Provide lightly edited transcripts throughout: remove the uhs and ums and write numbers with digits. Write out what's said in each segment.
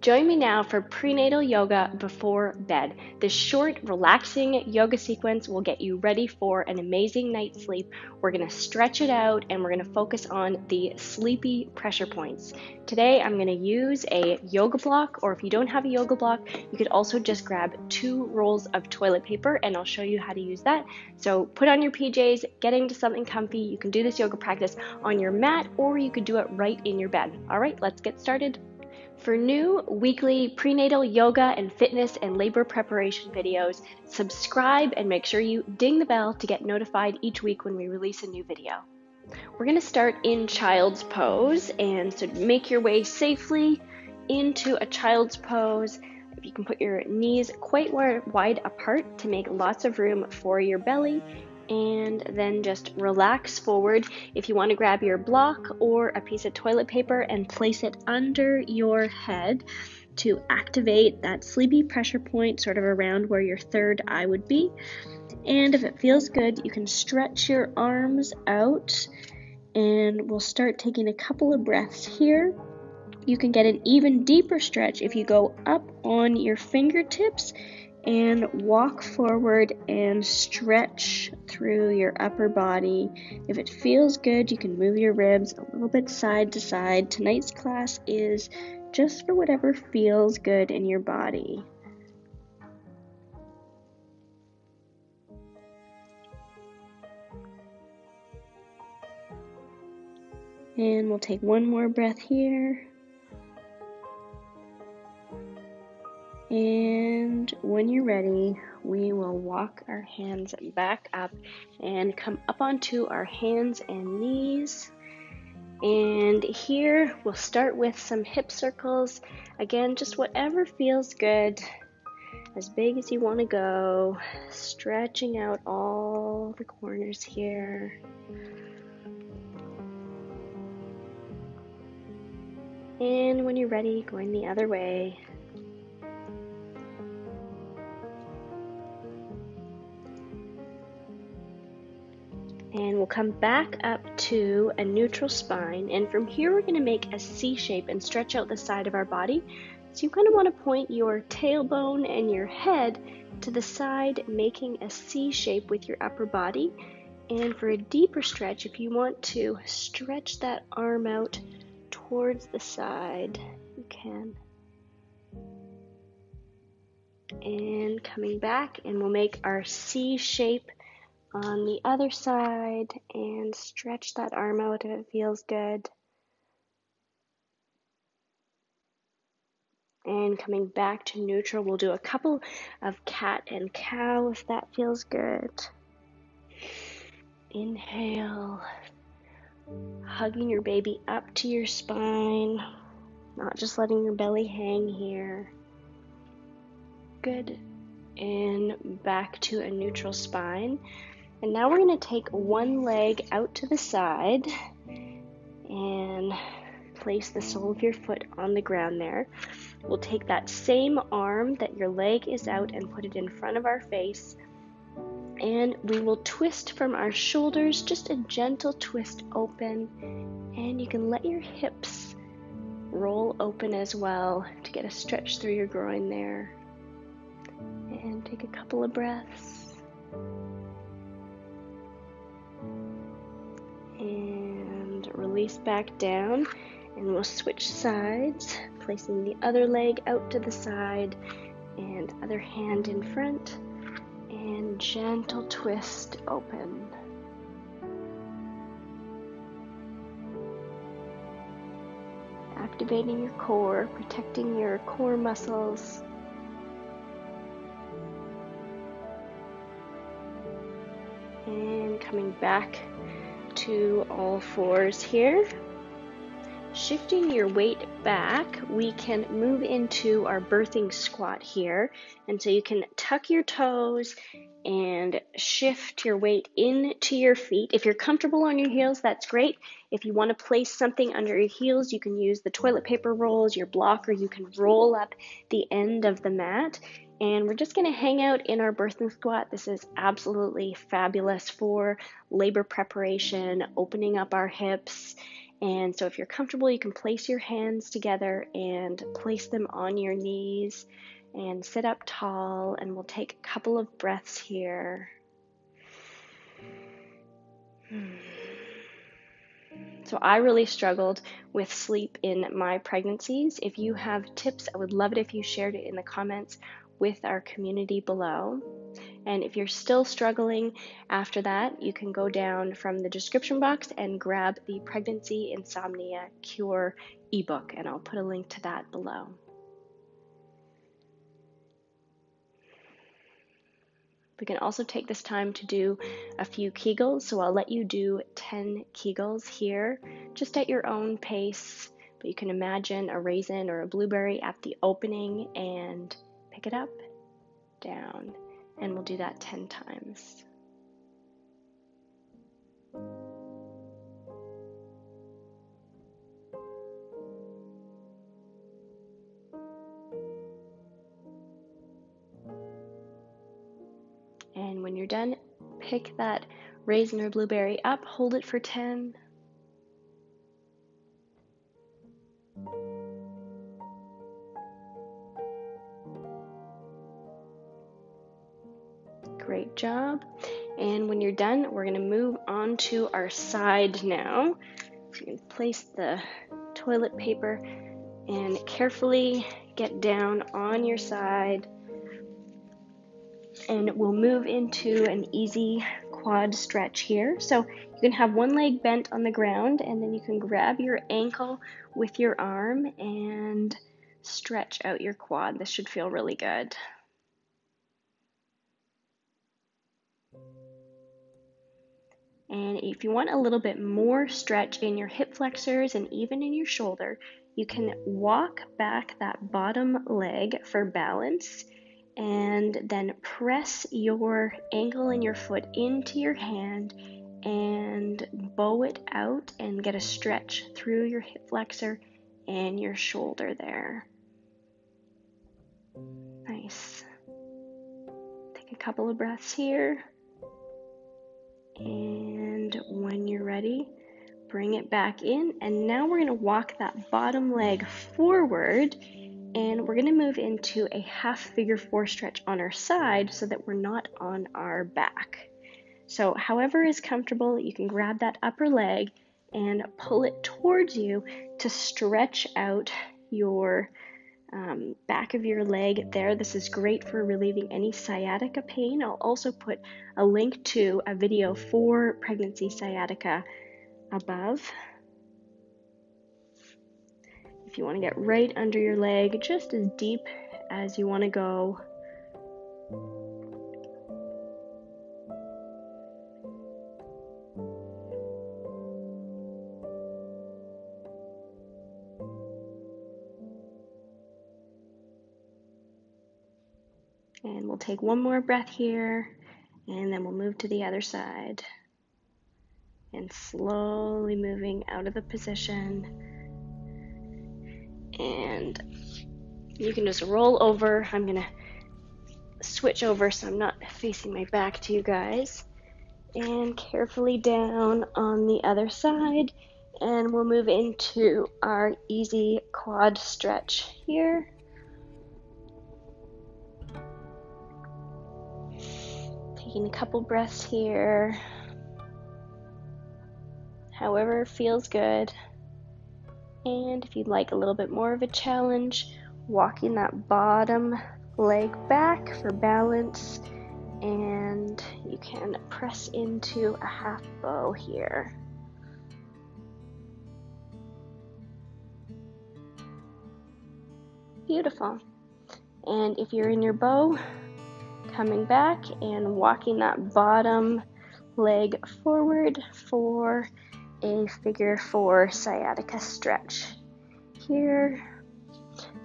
Join me now for Prenatal Yoga Before Bed. This short, relaxing yoga sequence will get you ready for an amazing night's sleep. We're going to stretch it out and we're going to focus on the sleepy pressure points. Today, I'm going to use a yoga block, or if you don't have a yoga block, you could also just grab 2 rolls of toilet paper, and I'll show you how to use that. So put on your PJs, get into something comfy. You can do this yoga practice on your mat, or you could do it right in your bed. All right, let's get started. For new weekly prenatal yoga and fitness and labor preparation videos, subscribe and make sure you ding the bell to get notified each week when we release a new video. We're going to start in child's pose, and so make your way safely into a child's pose. If you can put your knees quite wide apart to make lots of room for your belly, and then just relax forward. If you want to grab your block or a piece of toilet paper and place it under your head to activate that sleepy pressure point sort of around where your third eye would be. And if it feels good, you can stretch your arms out, and we'll start taking a couple of breaths here. You can get an even deeper stretch if you go up on your fingertips and walk forward and stretch through your upper body. If it feels good, you can move your ribs a little bit side to side. Tonight's class is just for whatever feels good in your body. And we'll take one more breath here. And when you're ready, we will walk our hands back up and come up onto our hands and knees. And here we'll start with some hip circles. Again, just whatever feels good, as big as you want to go, stretching out all the corners here. And when you're ready, going the other way. And we'll come back up to a neutral spine, and from here we're going to make a C shape and stretch out the side of our body. So you kind of want to point your tailbone and your head to the side, making a C shape with your upper body. And for a deeper stretch, if you want to stretch that arm out towards the side, you can. And coming back, and we'll make our C shape on the other side and stretch that arm out if it feels good. And coming back to neutral, we'll do a couple of cat and cow if that feels good. Inhale, hugging your baby up to your spine, not just letting your belly hang here. Good. And back to a neutral spine. And now we're going to take one leg out to the side and place the sole of your foot on the ground there. We'll take that same arm that your leg is out and put it in front of our face. And we will twist from our shoulders, just a gentle twist open. And you can let your hips roll open as well to get a stretch through your groin there. And take a couple of breaths. And release back down, and we'll switch sides, placing the other leg out to the side and other hand in front, and gentle twist open. Activating your core, protecting your core muscles. And coming back to all fours here. Shifting your weight back, we can move into our birthing squat here. And so you can tuck your toes and shift your weight into your feet. If you're comfortable on your heels, that's great. If you want to place something under your heels, you can use the toilet paper rolls, your block, or you can roll up the end of the mat. And we're just going to hang out in our birthing squat. This is absolutely fabulous for labor preparation, opening up our hips, And so if you're comfortable, you can place your hands together and place them on your knees and sit up tall, and we'll take a couple of breaths here. So I really struggled with sleep in my pregnancies. If you have tips, I would love it if you shared it in the comments with our community below. And if you're still struggling after that, you can go down from the description box and grab the Pregnancy Insomnia Cure ebook, and I'll put a link to that below. We can also take this time to do a few Kegels, so I'll let you do 10 Kegels here, just at your own pace, but you can imagine a raisin or a blueberry at the opening and pick it up, down, and we'll do that 10 times. And when you're done, pick that raisin or blueberry up, hold it for 10. Great job. And when you're done, we're going to move on to our side now. So you can place the toilet paper and carefully get down on your side. And we'll move into an easy quad stretch here. So you can have one leg bent on the ground, and then you can grab your ankle with your arm and stretch out your quad. This should feel really good. And if you want a little bit more stretch in your hip flexors and even in your shoulder, you can walk back that bottom leg for balance and then press your ankle and your foot into your hand and bow it out and get a stretch through your hip flexor and your shoulder there. Nice. Take a couple of breaths here. And when you're ready, bring it back in. And now we're going to walk that bottom leg forward, and we're going to move into a half figure 4 stretch on our side so that we're not on our back. So however is comfortable, you can grab that upper leg and pull it towards you to stretch out your back of your leg there. This is great for relieving any sciatica pain. I'll also put a link to a video for pregnancy sciatica above. If you want to get right under your leg, just as deep as you want to go. And we'll take one more breath here, and then we'll move to the other side. And slowly moving out of the position. And you can just roll over. I'm going to switch over so I'm not facing my back to you guys. And carefully down on the other side. And we'll move into our easy quad stretch here. Taking a couple breaths here. However feels good. And if you'd like a little bit more of a challenge, walking that bottom leg back for balance, and you can press into a half bow here. Beautiful. And if you're in your bow, coming back and walking that bottom leg forward for a figure 4 sciatica stretch here.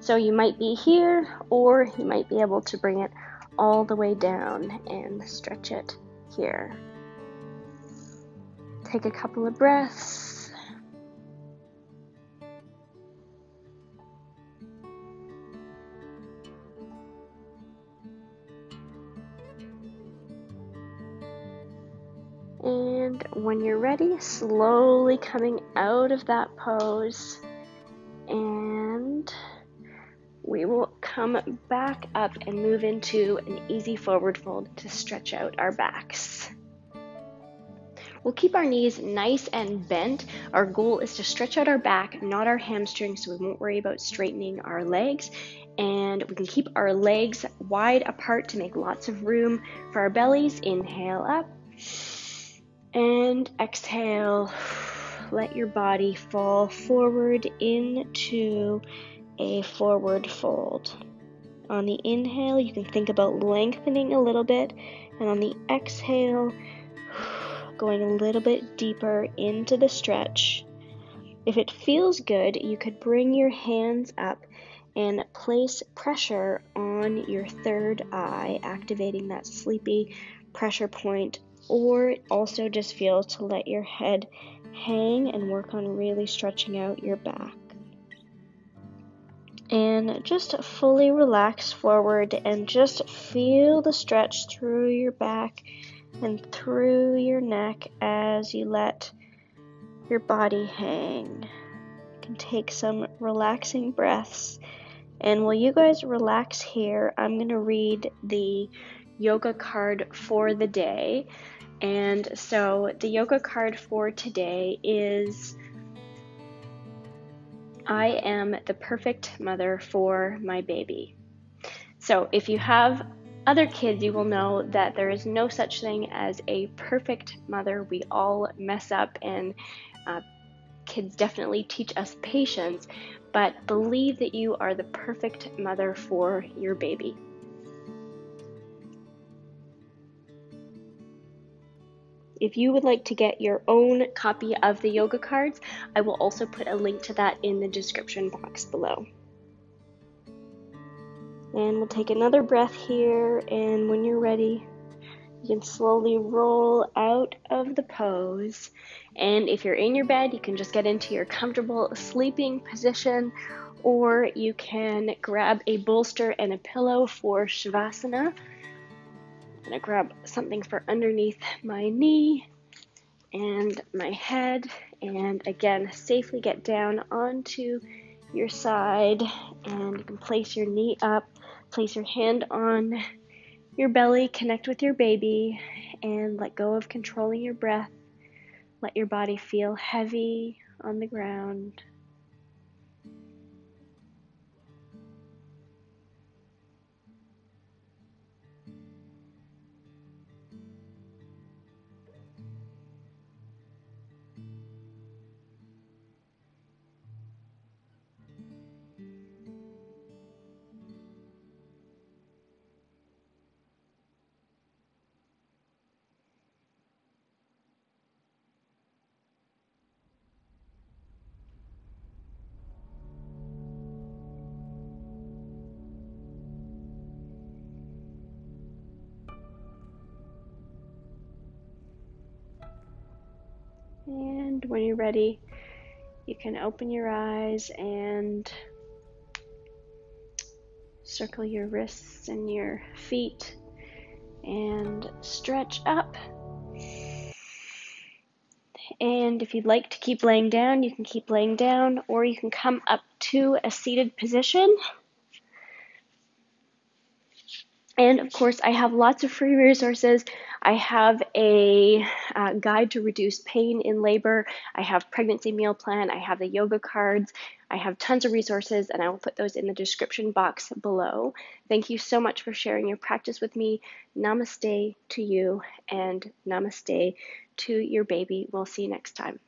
So you might be here, or you might be able to bring it all the way down and stretch it here. Take a couple of breaths. And And when you're ready, slowly coming out of that pose, and we will come back up and move into an easy forward fold to stretch out our backs. We'll keep our knees nice and bent. Our goal is to stretch out our back, not our hamstrings, so we won't worry about straightening our legs. And we can keep our legs wide apart to make lots of room for our bellies. Inhale up and exhale. Let your body fall forward into a forward fold. On the inhale, you can think about lengthening a little bit, and on the exhale, going a little bit deeper into the stretch. If it feels good, you could bring your hands up and place pressure on your third eye, activating that sleepy pressure point, or also just feel to let your head hang and work on really stretching out your back. And just fully relax forward and just feel the stretch through your back and through your neck as you let your body hang. You can take some relaxing breaths. And while you guys relax here, I'm going to read the yoga card for the day. And so the yoga card for today is, I am the perfect mother for my baby. So if you have other kids, you will know that there is no such thing as a perfect mother. We all mess up, and kids definitely teach us patience, but believe that you are the perfect mother for your baby. If you would like to get your own copy of the yoga cards, I will also put a link to that in the description box below. And we'll take another breath here, and when you're ready, you can slowly roll out of the pose. And if you're in your bed, you can just get into your comfortable sleeping position, or you can grab a bolster and a pillow for Shavasana. I'm going to grab something for underneath my knee and my head, and again, safely get down onto your side, and you can place your knee up, place your hand on your belly, connect with your baby, and let go of controlling your breath. Let your body feel heavy on the ground. And when you're ready, you can open your eyes and circle your wrists and your feet and stretch up. And if you'd like to keep laying down, you can keep laying down, or you can come up to a seated position. And of course, I have lots of free resources. I have a guide to reduce pain in labor. I have pregnancy meal plan. I have the yoga cards. I have tons of resources, and I will put those in the description box below. Thank you so much for sharing your practice with me. Namaste to you, and namaste to your baby. We'll see you next time.